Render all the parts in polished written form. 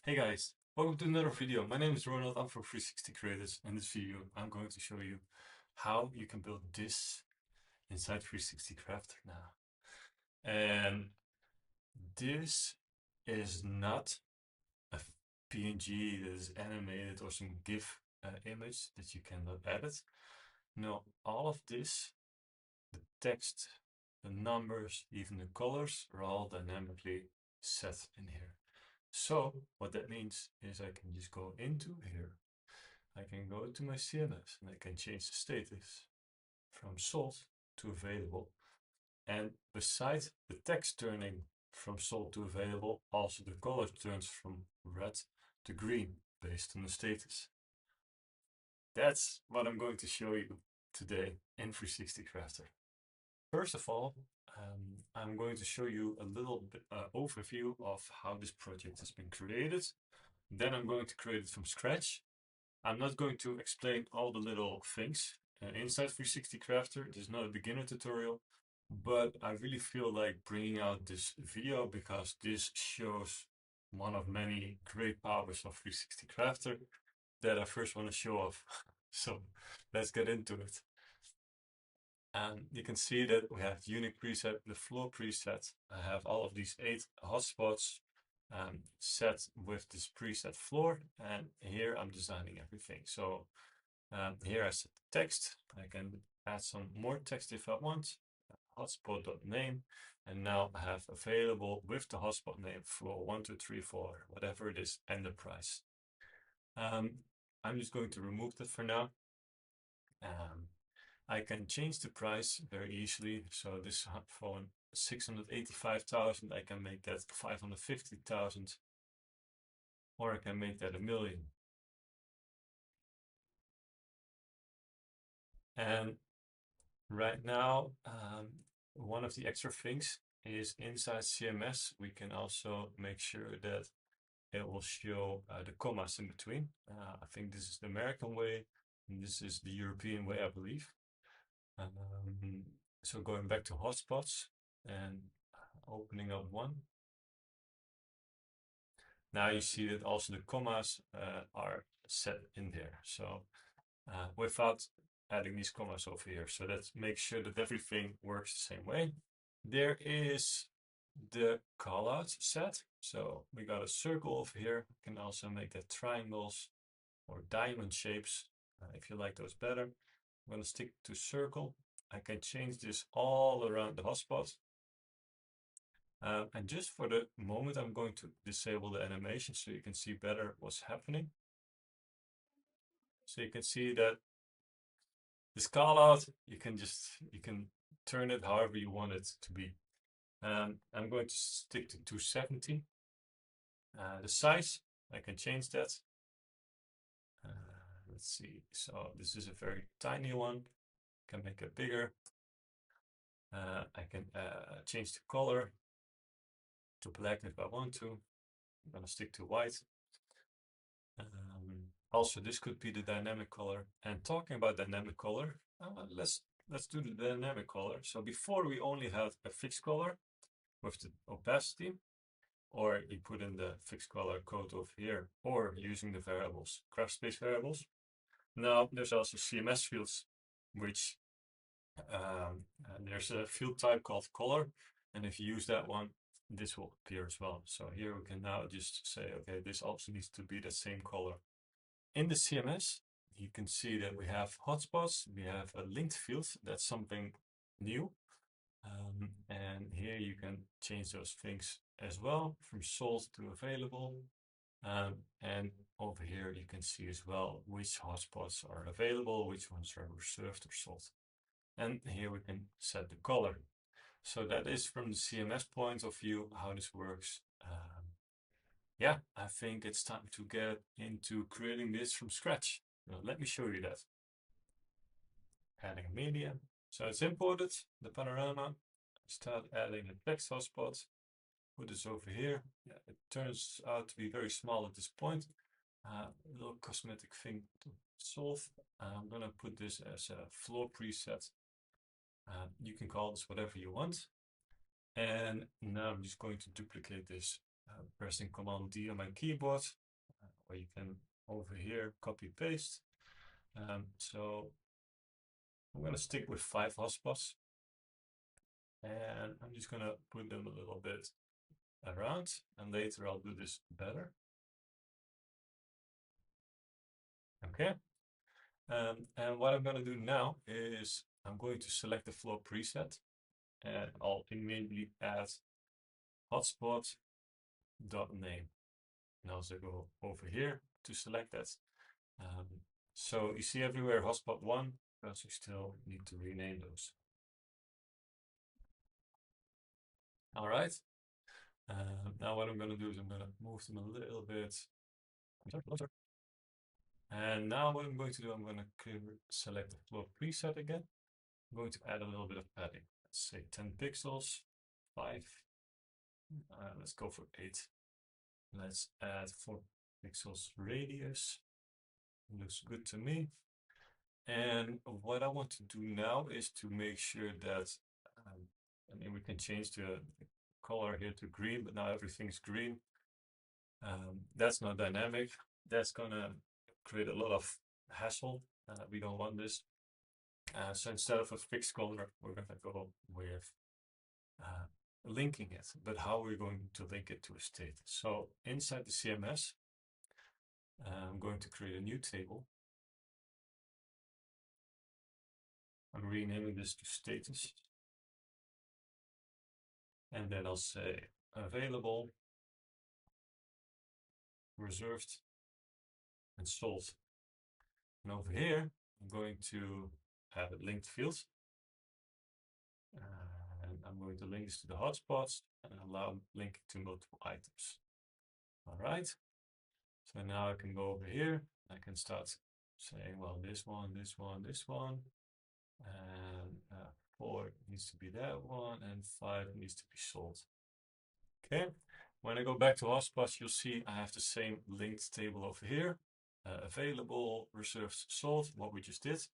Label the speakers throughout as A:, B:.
A: Hey guys, welcome to another video. My name is Ronald, I'm from 360 Creators. In this video, I'm going to show you how you can build this inside 360 Crafter now. And this is not a PNG that is animated or some GIF image that you cannot edit. No, all of this, the text, the numbers, even the colors are all dynamically set in here. So what that means is I can just go into here. I can go to my CMS and I can change the status from sold to available. And besides the text turning from sold to available, also the color turns from red to green based on the status. That's what I'm going to show you today in 360 Crafter. First of all, I'm going to show you a little bit overview of how this project has been created. Then I'm going to create it from scratch. I'm not going to explain all the little things inside 360 Crafter. It is not a beginner tutorial, but I really feel like bringing out this video because this shows one of many great powers of 360 Crafter that I first want to show off. So let's get into it. And you can see that we have unique preset, the floor preset. I have all of these 8 hotspots set with this preset floor, and here I'm designing everything. So here I set the text. I can add some more text if I want. Hotspot.name, and now I have available with the hotspot name floor 1, 2, 3, 4, whatever it is, and the price. I'm just going to remove that for now. I can change the price very easily. So this phone 685,000, I can make that 550,000, or I can make that 1,000,000. And right now, one of the extra things is inside CMS, we can also make sure that it will show the commas in between. I think this is the American way, and this is the European way, I believe. So going back to hotspots and opening up one. Now you see that also the commas are set in there. So without adding these commas over here. So that makes sure that everything works the same way. There is the callout set. So we got a circle over here. You can also make that triangles or diamond shapes if you like those better. I'm going to stick to circle. I can change this all around the hotspot. And just for the moment, I'm going to disable the animation so you can see better what's happening. So you can see that this callout, you can turn it however you want it to be. I'm going to stick to 270. The size, I can change that. Let's see. So this is a very tiny one. Can make it bigger. I can change the color to black if I want to. I'm gonna stick to white. Also, this could be the dynamic color. And talking about dynamic color, let's do the dynamic color. So before we only had a fixed color with the opacity, or you put in the fixed color code over here, or using the variables, craft space variables. Now there's also CMS fields, which there's a field type called color, and if you use that one, this will appear as well. So here we can now just say, okay, this also needs to be the same color. In the CMS, you can see that we have hotspots, we have a linked field, that's something new. And here you can change those things as well, from sold to available. And over here you can see as well which hotspots are available, which ones are reserved or sold. And here we can set the color. So that is from the CMS point of view how this works. Yeah, I think it's time to get into creating this from scratch. Let me show you that. Adding a medium. So it's imported, the panorama. Start adding a text hotspot. Put this over here. Yeah, it turns out to be very small at this point. A little cosmetic thing to solve. I'm gonna put this as a floor preset. You can call this whatever you want. And now I'm just going to duplicate this pressing Command D on my keyboard, or you can over here copy paste. So I'm going to stick with 5 hotspots, and I'm just going to put them a little bit around, and later I'll do this better. Okay. And what I'm going to do now is I'm going to select the flow preset, and I'll immediately add hotspot.name. And also go over here to select that. So you see everywhere hotspot 1, because you still need to rename those. All right. Now what I'm going to do is I'm going to move them a little bit closer. And now what I'm going to do, I'm going to select the flow preset again. I'm going to add a little bit of padding. Let's say 10 pixels, 5. Let's go for 8. Let's add 4 pixels radius. Looks good to me. And what I want to do now is to make sure that, I mean, we can change the color here to green, but now everything's green. That's not dynamic. That's gonna create a lot of hassle. We don't want this. So instead of a fixed color, we're gonna go with linking it. But how are we going to link it to a state? So inside the CMS, I'm going to create a new table. I'm renaming this to status. And then I'll say available, reserved, and sold. And over here, I'm going to add a linked field. And I'm going to link this to the hotspots and allow linking to multiple items. All right. So now I can go over here. I can start saying, well, this one, this one, this one. And 4 needs to be that one, and 5 needs to be sold. Okay. When I go back to hotspots, you'll see I have the same linked table over here. Available, reserved, sold, what we just did.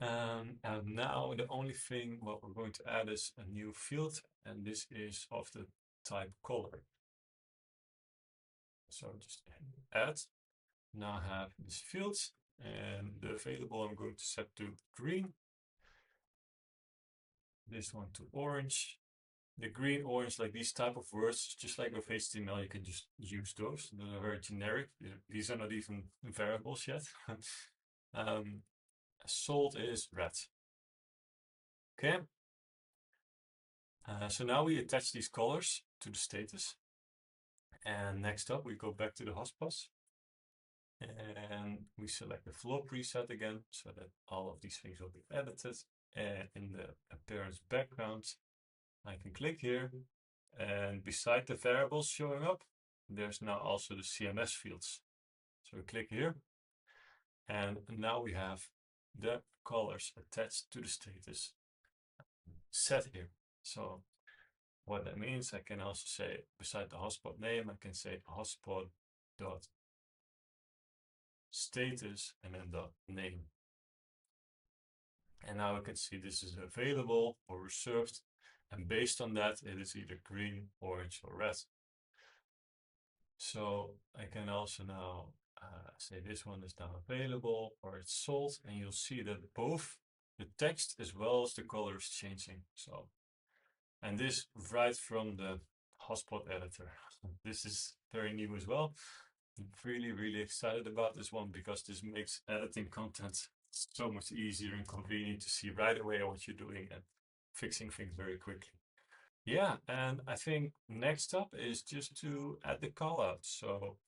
A: And now the only thing what we're going to add is a new field, and this is of the type color. So just add. Now I have this field, and the available I'm going to set to green. This one to orange. The green, orange, like these type of words, just like with HTML, you can just use those. They're very generic. These are not even variables yet. Sold is red. Okay. So now we attach these colors to the status. And next up, we go back to the hotspots. And we select the flow preset again, so that all of these things will be edited. And in the appearance background, I can click here. And beside the variables showing up, there's now also the CMS fields. So we click here. And now we have the colors attached to the status set here. So what that means, I can also say beside the hotspot name, I can say hotspot dot status and then dot name. And now I can see this is available or reserved, and based on that, it is either green, orange, or red. So I can also now say this one is now available or it's sold, and you'll see that both the text as well as the color is changing. So, and this right from the hotspot editor. This is very new as well. I'm really excited about this one because this makes editing content so much easier and convenient to see right away what you're doing and fixing things very quickly. Yeah, and I think next up is just to add the callout. So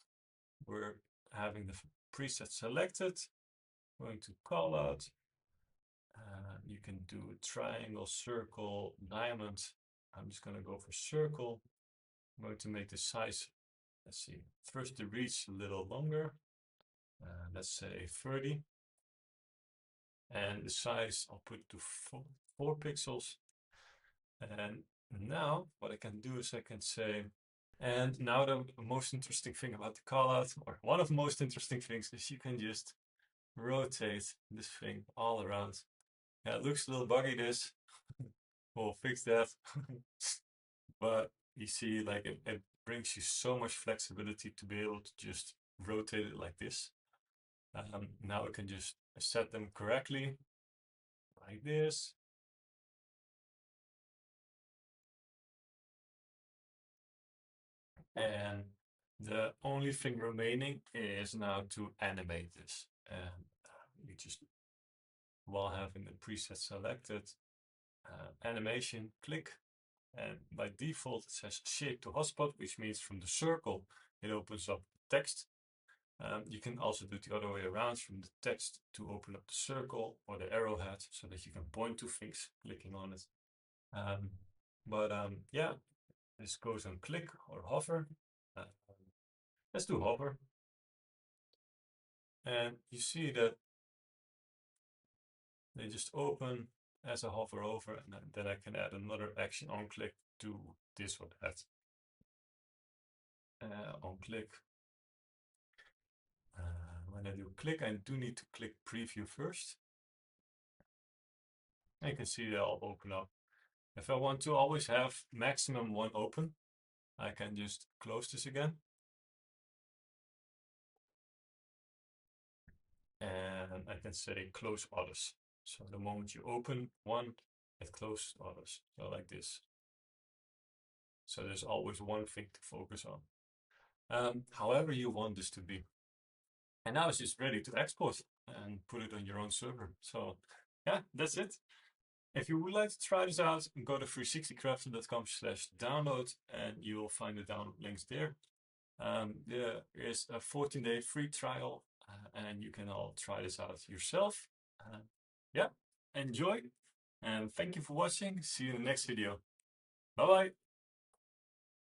A: we're having the preset selected, going to callout. You can do a triangle, circle, diamond. I'm just going to go for circle. I'm going to make the size, let's see, first the reach a little longer. Let's say 30. And the size I'll put to 4 pixels. And now what I can do is I can say, and now the most interesting thing about the callout, or one of the most interesting things, is you can just rotate this thing all around. Yeah, it looks a little buggy, this. We'll fix that. But you see, like it brings you so much flexibility to be able to just rotate it like this. Now we can just set them correctly like this. And the only thing remaining is now to animate this. And you just, while having the preset selected, animation, click, and by default it says shape to hotspot, which means from the circle it opens up text. You can also do it the other way around, from the text to open up the circle or the arrowhead, so that you can point to things clicking on it. Yeah, this goes on click or hover. Let's do hover. And you see that they just open as I hover over, and then I can add another action on click to this or that. On click. When I do click, I do need to click preview first. And you can see they'll open up. If I want to always have maximum one open, I can just close this again. And I can say close others. So the moment you open one, it closes others. So like this. So there's always one thing to focus on. However you want this to be. And now it's just ready to export and put it on your own server. So yeah, that's it. If you would like to try this out, go to 360crafter.com/download and you will find the download links there. There is a 14-day free trial and you can all try this out yourself. Yeah, enjoy and thank you for watching. See you in the next video. Bye bye.